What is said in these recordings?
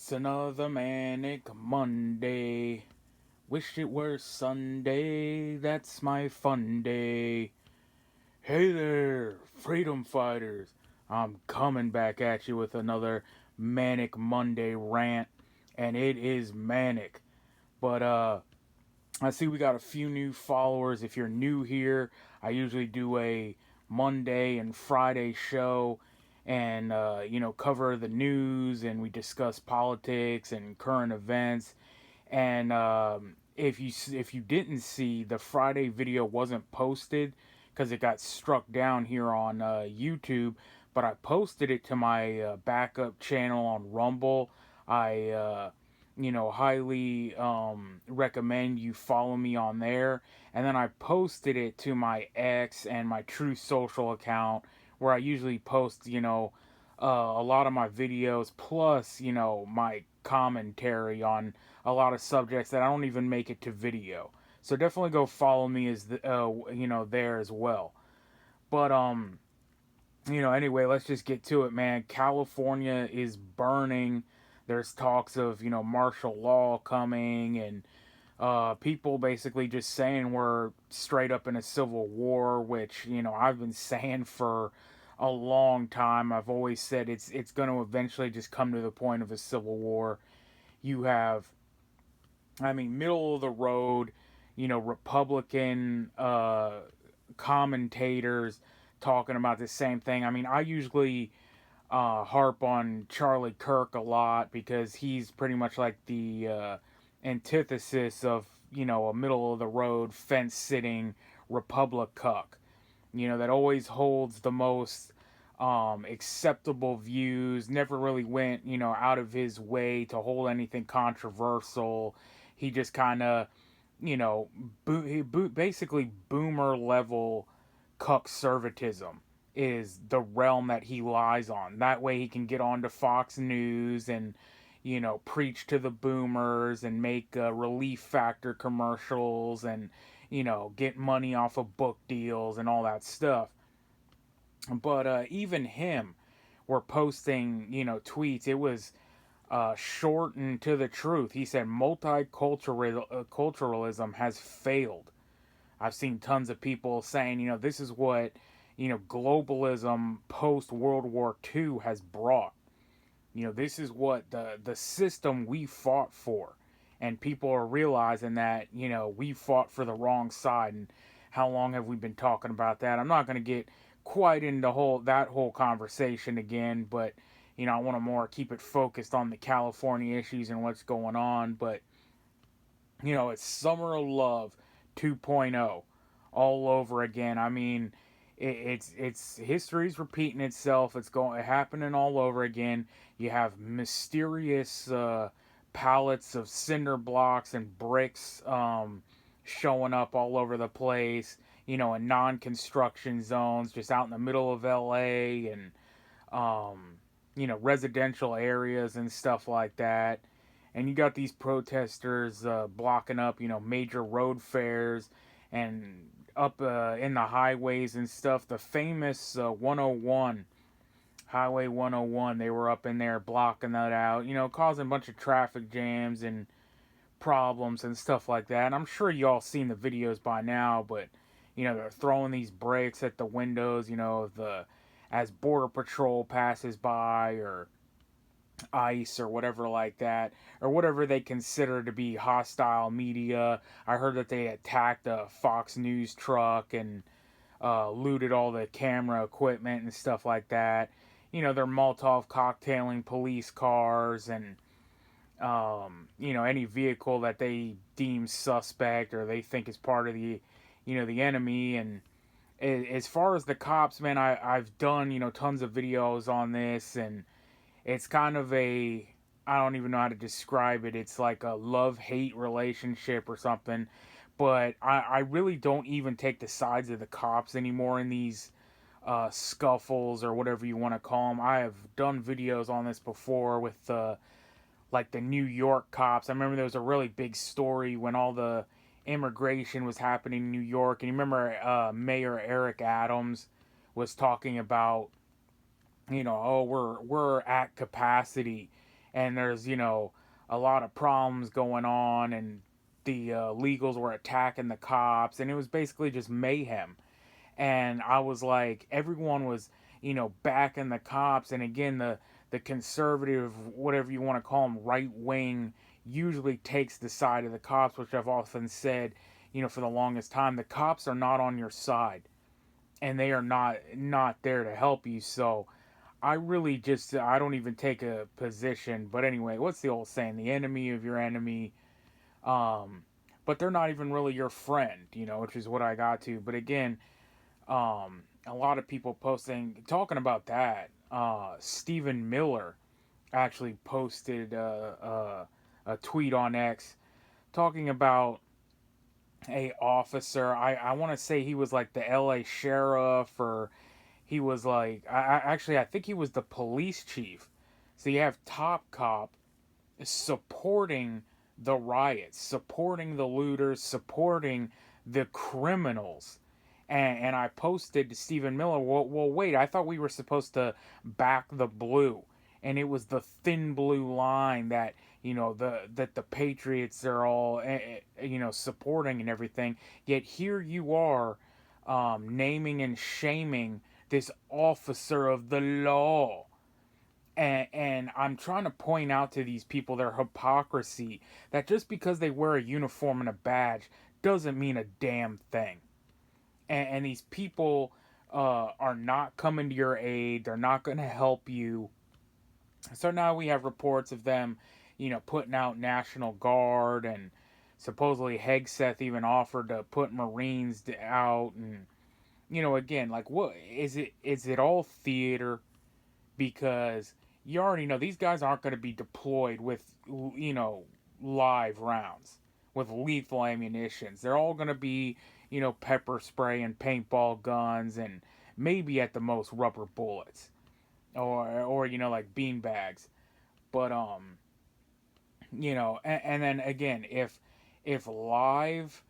It's another manic Monday. Wish it were Sunday. That's my fun day. Hey there, freedom fighters. I'm coming back at you with another manic Monday rant, and it is manic. But I see we got a few new followers. If you're new here, I usually do a Monday and Friday show and cover the news, and we discuss politics and current events. And if you didn't see, the Friday video wasn't posted because it got struck down here on YouTube, but I posted it to my backup channel on Rumble. I highly recommend you follow me on there. And then I posted it to my X and my True Social account where I usually post, a lot of my videos plus, my commentary on a lot of subjects that I don't even make it to video. So definitely go follow me there as well. But anyway, let's just get to it, man. California is burning. There's talks of, martial law coming, and people basically just saying we're straight up in a civil war, which, I've been saying for a long time. I've always said it's going to eventually just come to the point of a civil war. You have, middle of the road, Republican commentators talking about the same thing. I usually harp on Charlie Kirk a lot because he's pretty much like the antithesis of, a middle of the road, fence sitting Republic cuck, that always holds the most acceptable views, never really went, out of his way to hold anything controversial. He just kind of, basically boomer level cuckservatism is the realm that he lies on. That way he can get onto Fox News and, preach to the boomers and make relief factor commercials and, get money off of book deals and all that stuff. But even him were posting, tweets. It was short and to the truth. He said multiculturalism has failed. I've seen tons of people saying, this is what, globalism post World War II has brought. This is what the system we fought for. And people are realizing that, we fought for the wrong side. And how long have we been talking about that? I'm not going to get quite into that whole conversation again, but, I want to more keep it focused on the California issues and what's going on. But, it's Summer of Love 2.0 all over again. It's history's repeating itself. It's happening all over again. You have mysterious pallets of cinder blocks and bricks showing up all over the place. In non-construction zones, just out in the middle of LA and residential areas and stuff like that. And you got these protesters blocking up, major road fairs and up in the highways and stuff. The famous 101, Highway 101, they were up in there blocking that out, causing a bunch of traffic jams and problems and stuff like that. And I'm sure you all seen the videos by now, but, they're throwing these bricks at the windows, as Border Patrol passes by, or ICE or whatever like that, or whatever they consider to be hostile media. I heard that they attacked a Fox News truck and looted all the camera equipment and stuff like that. They're Molotov cocktailing police cars and any vehicle that they deem suspect or they think is part of the enemy. And as far as the cops, man, I've done tons of videos on this, and it's kind of I don't even know how to describe it. It's like a love-hate relationship or something. But I really don't even take the sides of the cops anymore in these scuffles or whatever you want to call them. I have done videos on this before with like the New York cops. I remember there was a really big story when all the immigration was happening in New York. And you remember Mayor Eric Adams was talking about, oh, we're at capacity, and there's, a lot of problems going on, and the legals were attacking the cops, and it was basically just mayhem. And I was like, everyone was, backing the cops, and again, the conservative, whatever you want to call them, right wing, usually takes the side of the cops, which I've often said, for the longest time, the cops are not on your side, and they are not there to help you. So I really just, I don't even take a position. But anyway, what's the old saying? The enemy of your enemy. Um, but they're not even really your friend, which is what I got to. But again, a lot of people posting, talking about that. Stephen Miller actually posted a tweet on X talking about a officer. I want to say he was like the LA sheriff, or he was like, I think he was the police chief. So you have Top Cop supporting the riots, supporting the looters, supporting the criminals. And I posted to Stephen Miller, well, wait, I thought we were supposed to back the blue. And it was the thin blue line that, that the Patriots are all, supporting and everything. Yet here you are, naming and shaming this officer of the law. And I'm trying to point out to these people their hypocrisy, that just because they wear a uniform and a badge doesn't mean a damn thing. And these people are not coming to your aid. They're not going to help you. So now we have reports of them, putting out National Guard, and supposedly Hegseth even offered to put Marines out. And again, like, what is it? Is it all theater? Because you already know these guys aren't going to be deployed with, live rounds, with lethal ammunitions. They're all going to be, pepper spray and paintball guns, and maybe at the most rubber bullets, or like bean bags. But and then again, if live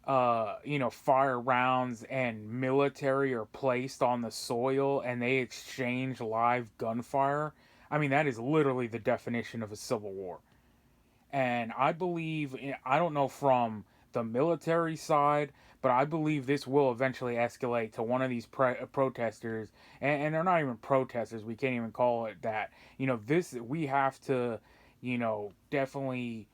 fire rounds and military are placed on the soil and they exchange live gunfire, I mean, that is literally the definition of a civil war. And I believe, I don't know from the military side, but I believe this will eventually escalate to one of these protesters, and they're not even protesters, we can't even call it that. We have to, definitely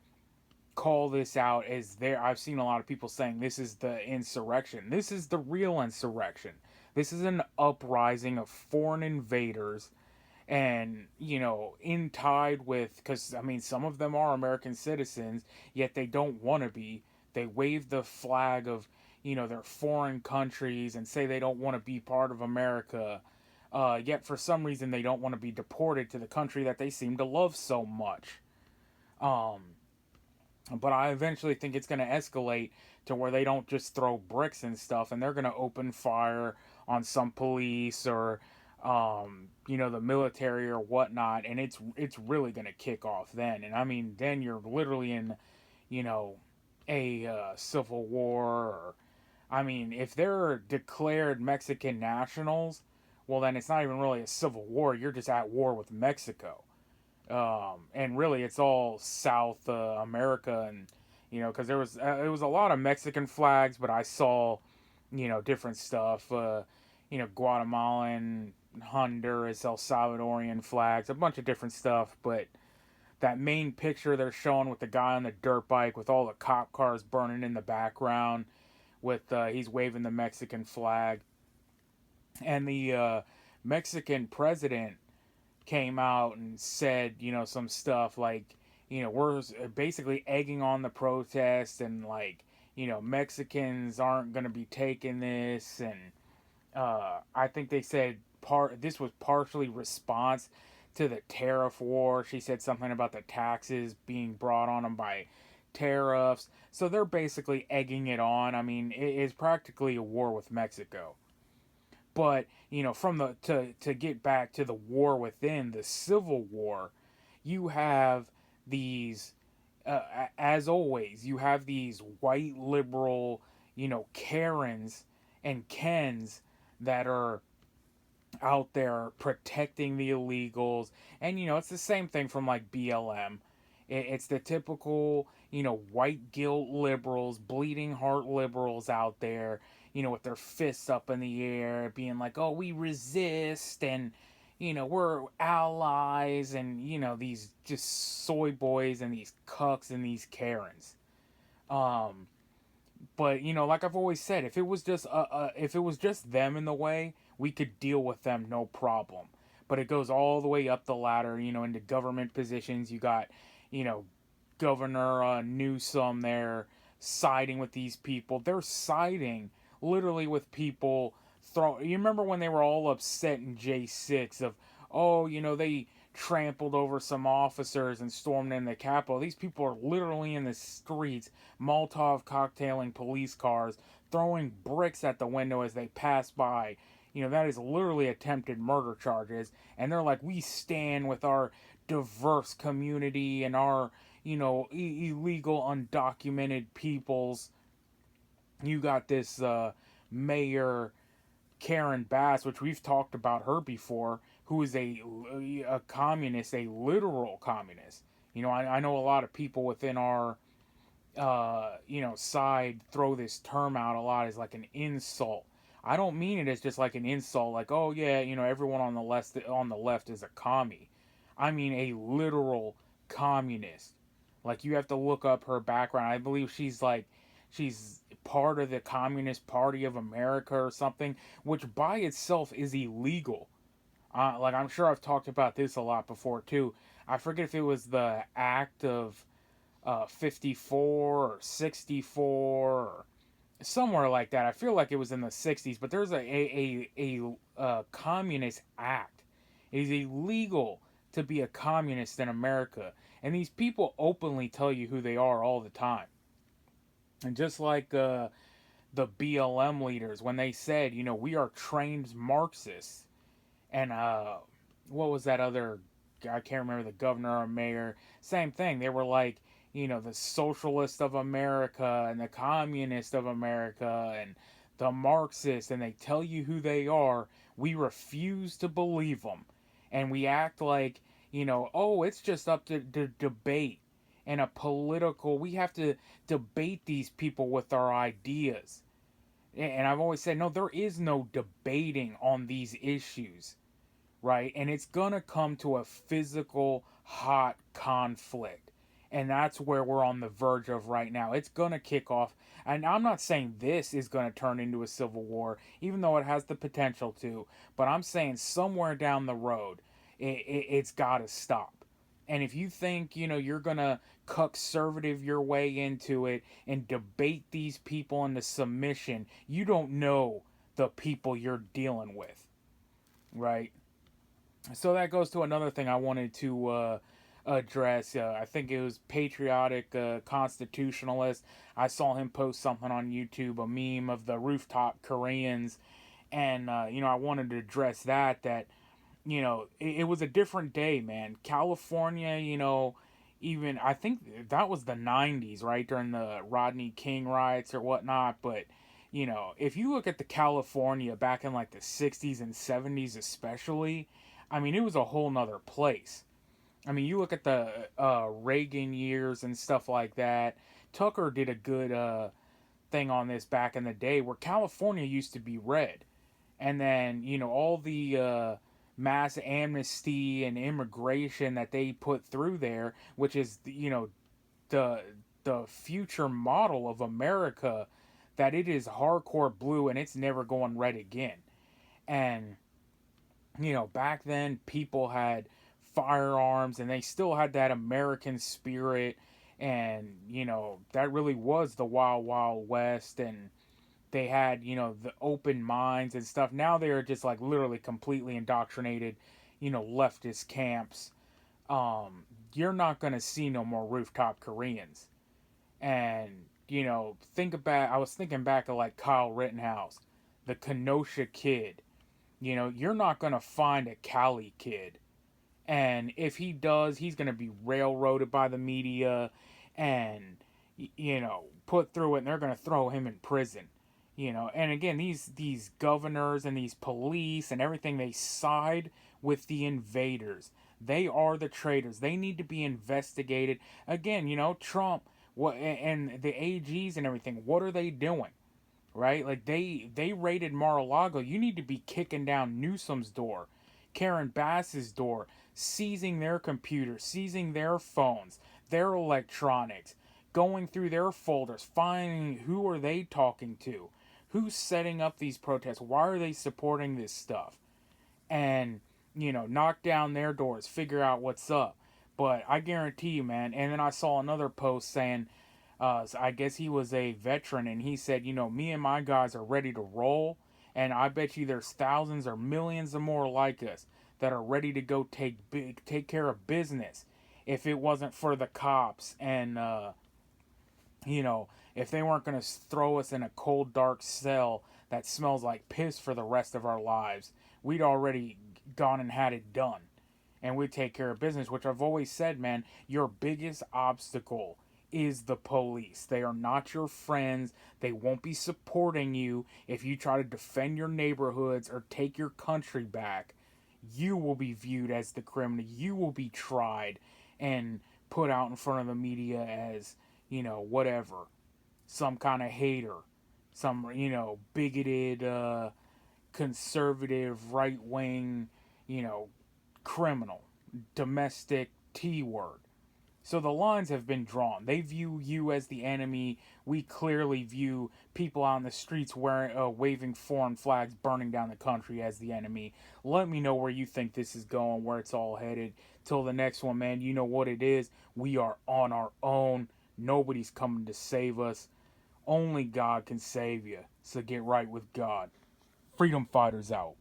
call this out as there. I've seen a lot of people saying this is the insurrection. This is the real insurrection. This is an uprising of foreign invaders, and in tied with, because I mean, some of them are American citizens, yet they don't want to be. They wave the flag of their foreign countries and say they don't want to be part of America. Yet for some reason they don't want to be deported to the country that they seem to love so much. Um, but I eventually think it's going to escalate to where they don't just throw bricks and stuff, and they're going to open fire on some police, or the military or whatnot, and it's really going to kick off then. And I mean, then you're literally in, you know, a civil war. Or, I mean, if they're declared Mexican nationals, well, then it's not even really a civil war. You're just at war with Mexico. And really, it's all South America, and because it was a lot of Mexican flags, but I saw, different stuff. Guatemalan, Honduras, El Salvadorian flags, a bunch of different stuff. But that main picture they're showing with the guy on the dirt bike with all the cop cars burning in the background, with he's waving the Mexican flag, and the Mexican president came out and said, some stuff like, we're basically egging on the protest, and like, Mexicans aren't going to be taking this. And I think they said this was partially response to the tariff war. She said something about the taxes being brought on them by tariffs. So they're basically egging it on. I mean, it is practically a war with Mexico. But from the to get back to the war within the Civil War, you have these, as always, you have these white liberal, Karens and Kens that are out there protecting the illegals. And it's the same thing from like BLM. It's the typical, white guilt liberals, bleeding heart liberals out there, with their fists up in the air, being like, oh, we resist, and we're allies, and these just soy boys and these cucks and these Karens. um but like I've always said, if it was just them in the way, we could deal with them no problem. But it goes all the way up the ladder, into government positions. You got, you know, Governor Newsom there siding with these people. They're siding literally with people. You remember when they were all upset in J6 of, oh, they trampled over some officers and stormed in the Capitol. These people are literally in the streets, Molotov cocktailing police cars, throwing bricks at the window as they pass by. That is literally attempted murder charges. And they're like, we stand with our diverse community and our, illegal, undocumented peoples. You got this mayor, Karen Bass, which we've talked about her before, who is a communist, a literal communist. I know a lot of people within our side throw this term out a lot as like an insult. I don't mean it as just like an insult, like, oh yeah, everyone on the left is a commie. I mean a literal communist. Like, you have to look up her background. I believe she's part of the Communist Party of America or something, which by itself is illegal. Like, I'm sure I've talked about this a lot before too. I forget if it was the act of 54 or 64 or somewhere like that. I feel like it was in the 60s, but there's a communist act. It is illegal to be a communist in America, and these people openly tell you who they are all the time. And just like the BLM leaders, when they said, we are trained Marxists, and what was that other? I can't remember, the governor or mayor. Same thing. They were like, the socialist of America and the communist of America and the Marxist, and they tell you who they are. We refuse to believe them, and we act like, oh, it's just up to debate and a political. We have to debate these people with our ideas. And I've always said, no, there is no debating on these issues, right? And it's gonna come to a physical, hot conflict. And that's where we're on the verge of right now. It's gonna kick off. And I'm not saying this is gonna turn into a civil war, even though it has the potential to. But I'm saying somewhere down the road, it's gotta stop. And if you think, you're gonna conservative your way into it and debate these people into submission, you don't know the people you're dealing with, right? So that goes to another thing I wanted to address. I think it was Patriotic Constitutionalist. I saw him post something on YouTube, a meme of the rooftop Koreans, and I wanted to address that. It was a different day, man. California, even I think that was the '90s, right, during the Rodney King riots or whatnot, but. If you look at the California back in like the 60s and 70s, especially, I mean, it was a whole nother place. I mean, you look at the Reagan years and stuff like that. Tucker did a good thing on this back in the day where California used to be red. And then, all the mass amnesty and immigration that they put through there, which is, the, the future model of America, that it is hardcore blue and it's never going red again. And back then people had firearms and they still had that American spirit, and that really was the wild wild west, and they had the open minds and stuff. Now they're just like literally completely indoctrinated, leftist camps. You're not going to see no more rooftop Koreans. And think about, I was thinking back of like Kyle Rittenhouse, the Kenosha kid. You're not going to find a Cali kid. And if he does, he's going to be railroaded by the media and, put through it, and they're going to throw him in prison. And again, these governors and these police and everything, they side with the invaders. They are the traitors. They need to be investigated. Again, Trump, what, and the AGs and everything, what are they doing? Right? Like they raided Mar-a-Lago. You need to be kicking down Newsom's door, Karen Bass's door, seizing their computers, seizing their phones, their electronics, going through their folders, finding who are they talking to, who's setting up these protests, why are they supporting this stuff, and knock down their doors, figure out what's up. But I guarantee you, man. And then I saw another post saying, so I guess he was a veteran, and he said, me and my guys are ready to roll, and I bet you there's thousands or millions of more like us that are ready to go take care of business. If it wasn't for the cops, and you know, if they weren't going to throw us in a cold, dark cell that smells like piss for the rest of our lives, we'd already gone and had it done. And we'd take care of business, which I've always said, man, your biggest obstacle is the police. They are not your friends. They won't be supporting you if you try to defend your neighborhoods or take your country back. You will be viewed as the criminal. You will be tried and put out in front of the media as, whatever, some kind of hater, some, bigoted, conservative, right wing, you know, criminal, domestic T word. So the lines have been drawn. They view you as the enemy. We clearly view people out on the streets wearing, waving foreign flags, burning down the country as the enemy. Let me know where you think this is going, where it's all headed. Till the next one, man, you know what it is. We are on our own. Nobody's coming to save us. Only God can save you. So get right with God. Freedom fighters out.